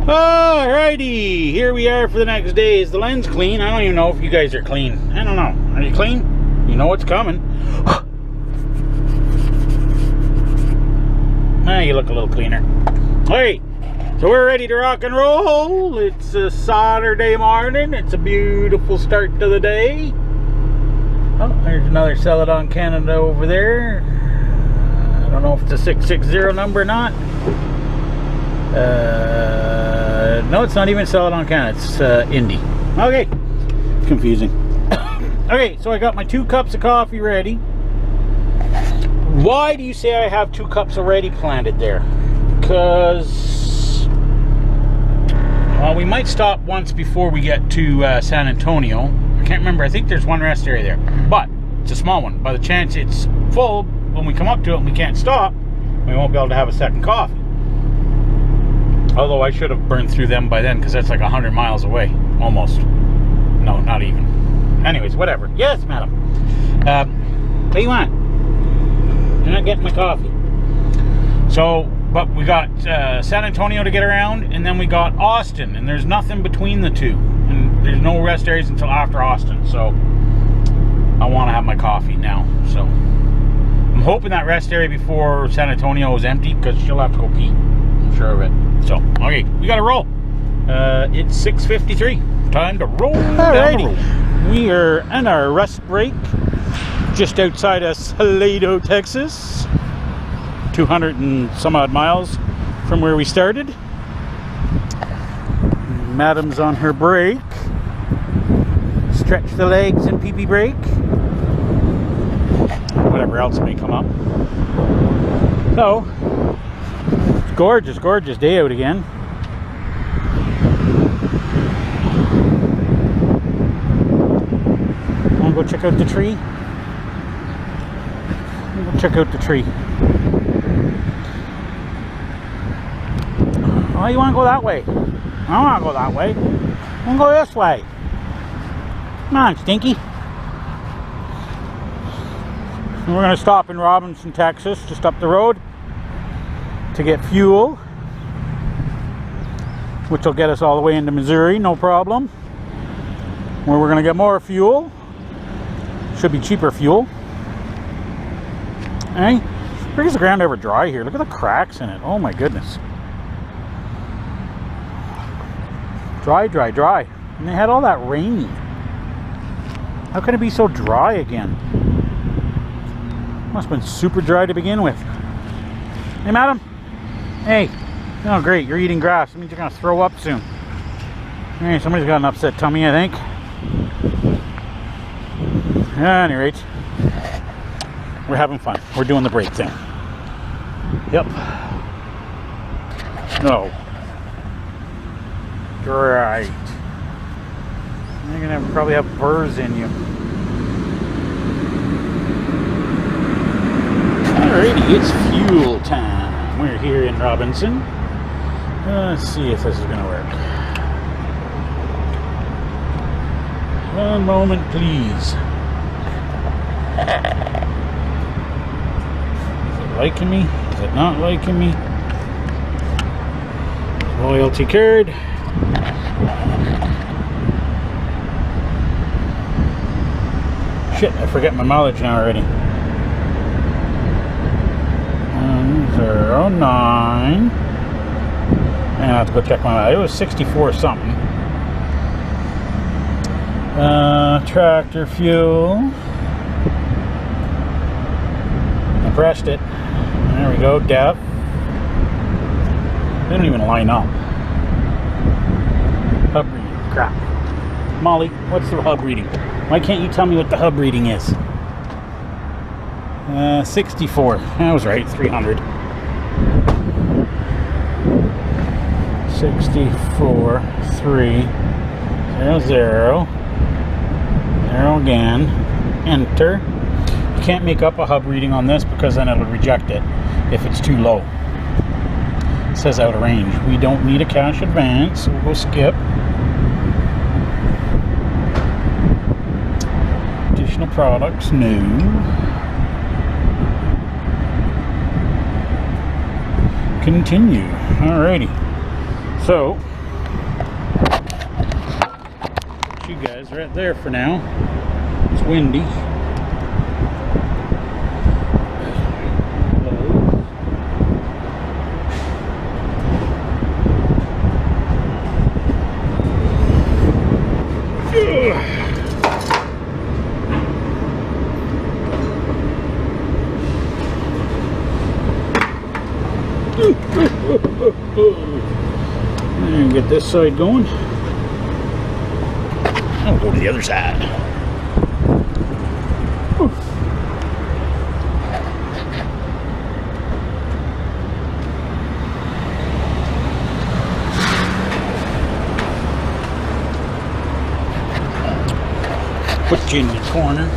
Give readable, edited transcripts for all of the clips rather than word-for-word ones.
Alrighty, here we are for the next day. Is the lens clean? I don't even know if you guys are clean. I don't know. Are you clean? You know what's coming. You look a little cleaner. Hey, so we're ready to rock and roll. It's a Saturday morning. It's a beautiful start to the day. Oh, there's another Celadon Canada over there. I don't know if it's a 660 number or not. No, it's not even Celadon Canada. It's Indy. Okay, confusing. Okay, so I got my 2 cups of coffee ready. Why do you say I have 2 cups already planted there? Because we might stop once before we get to San Antonio. I can't remember. I think there's one rest area there, but it's a small one. By the chance it's full, when we come up to it and we can't stop, we won't be able to have a second coffee. Although I should have burned through them by then, because that's like 100 miles away, almost. No, not even. Anyways, whatever. Yes, madam. What do you want? You're not getting my coffee. So, but we got San Antonio to get around, and then we got Austin, and there's nothing between the two. And there's no rest areas until after Austin, so I want to have my coffee now. So I'm hoping that rest area before San Antonio is empty, because she'll have to go pee. I'm sure of it. So, okay, we gotta roll. It's 6:53. Time to roll. Alrighty. We are in our rest break just outside of Salado, Texas. 200 and some odd miles from where we started. Madam's on her break. Stretch the legs and pee-pee break. Whatever else may come up. So, it's gorgeous, gorgeous day out again. Wanna go check out the tree? We'll check out the tree. Oh, you wanna go that way? I don't wanna go that way. I wanna go this way. Come on, Stinky. And we're gonna stop in Robinson, Texas, just up the road, to get fuel, which will get us all the way into Missouri, no problem. Where we're gonna get more fuel. Should be cheaper fuel. Hey, is the ground ever dry here? Look at the cracks in it. Oh my goodness. Dry, dry, dry. And they had all that rain. How can it be so dry again? Must have been super dry to begin with. Hey, madam. Hey. Oh, great. You're eating grass. That means you're going to throw up soon. Hey, somebody's got an upset tummy, I think. At any rate, we're having fun. We're doing the break thing. Yep. No. Great. You're going to probably have burrs in you. Alrighty, it's fuel time. We're here in Robinson. Let's see if this is going to work. One moment, please. Is it liking me? Is it not liking me? Loyalty card. Shit, I forget my mileage now already. 109. I have to go check my mileage. It was 64 something. Tractor fuel. I pressed it. There we go, def. They don't even line up. Hub reading. Crap. Molly, what's the hub reading? Why can't you tell me what the hub reading is? 64. I was right, 300. 64, 3, 0, 0. 0 again. Enter. You can't make up a hub reading on this because then it'll reject it if it's too low. It says out of range. We don't need a cash advance, so we'll go skip. Additional products, new. Continue. Alrighty. So you guys right there for now. It's windy. And get this side going. I'll go to the other side. Put you in the corner.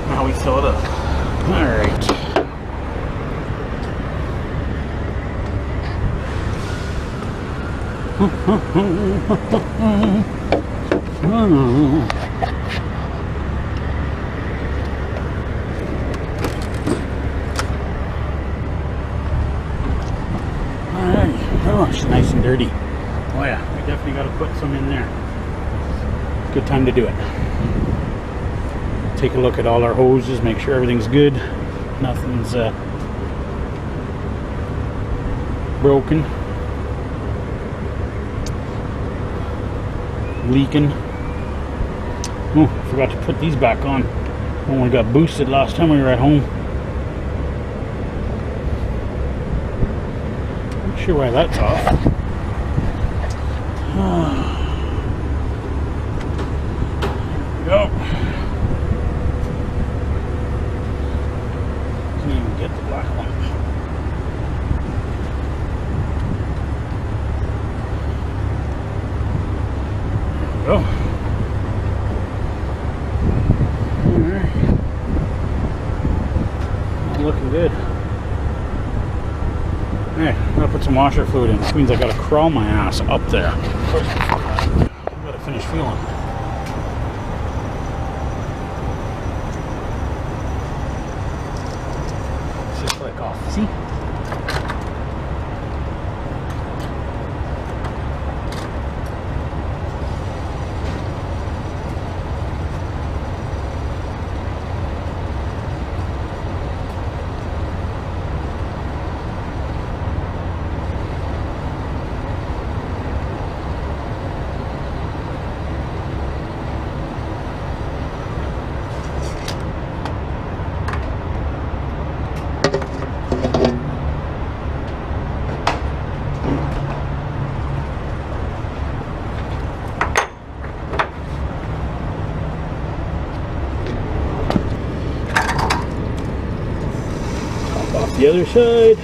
Now we fill it up. All right. Oh, it's nice and dirty. Oh yeah, we definitely got to put some in there. Good time to do it. Take a look at all our hoses, make sure everything's good. Nothing's broken, leaking. Oh, I forgot to put these back on. Only got boosted last time we were at home. Not sure why that's off. There we go. Can't even get the black one. There we go. Alright. Looking good. Hey, I'm gonna put some washer fluid in. This means I gotta crawl my ass up there. I gotta finish fueling. Let's just click off. See? The other side.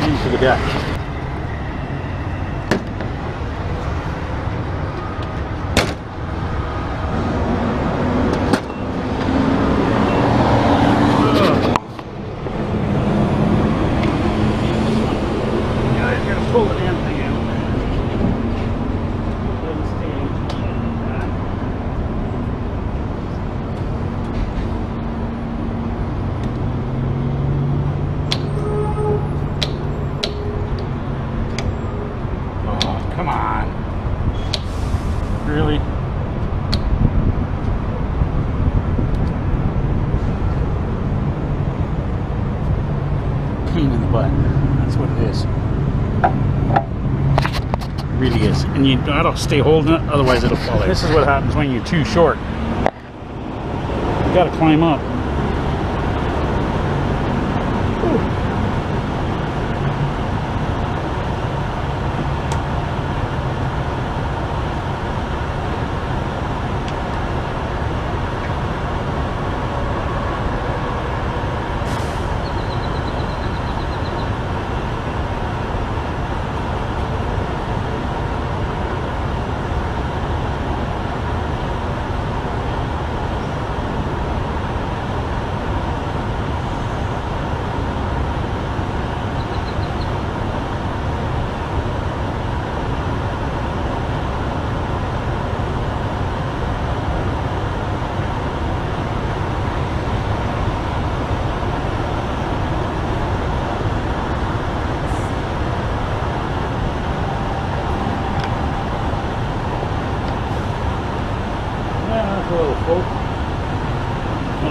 Into the deck. Pull the damn thing out. Doesn't stay. Oh, come on. Really? Pain in the butt. That's what it is. Really is, and you gotta stay holding it, otherwise it'll fall out. This is what happens when you're too short. You gotta climb up.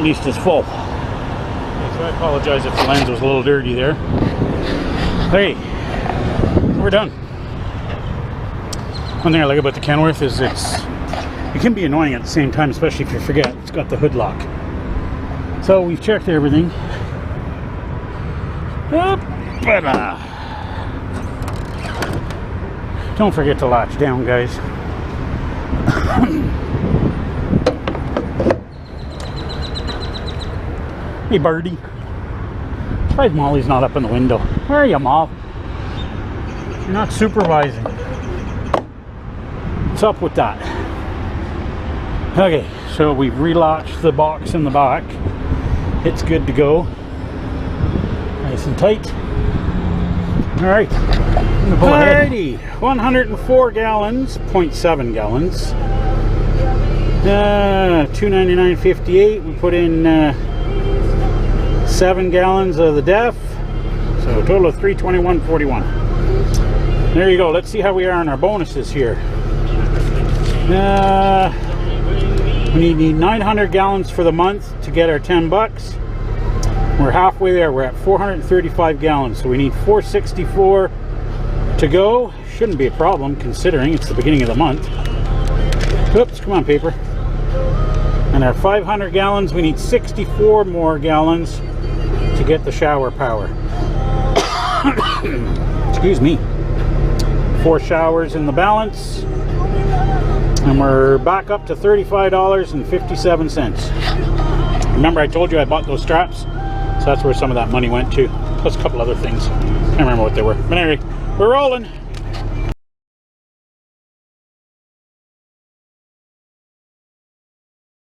at least is full. Okay, so I apologize if the lens was a little dirty there. Hey, we're done. One thing I like about the Kenworth is it can be annoying at the same time, especially if you forget it's got the hood lock. So we've checked everything. Don't forget to latch down, guys. Hey, birdie. Surprised Molly's not up in the window. Where are you, Moll? You're not supervising. What's up with that? Okay, so we've relaunched the box in the back. It's good to go. Nice and tight. Alright. Alrighty. 104 gallons, 0.7 gallons. $299.58. We put in 7 gallons of the DEF. So a total of $321.41. There you go. Let's see how we are on our bonuses here. We need 900 gallons for the month to get our 10 bucks. We're halfway there. We're at 435 gallons, so we need 464 to go. Shouldn't be a problem considering it's the beginning of the month. Oops, come on, paper. And our 500 gallons, we need 64 more gallons to get the shower power. Excuse me. 4 showers in the balance. And we're back up to $35.57. Remember I told you I bought those straps? So that's where some of that money went to. Plus a couple other things. I can't remember what they were. But anyway, we're rolling.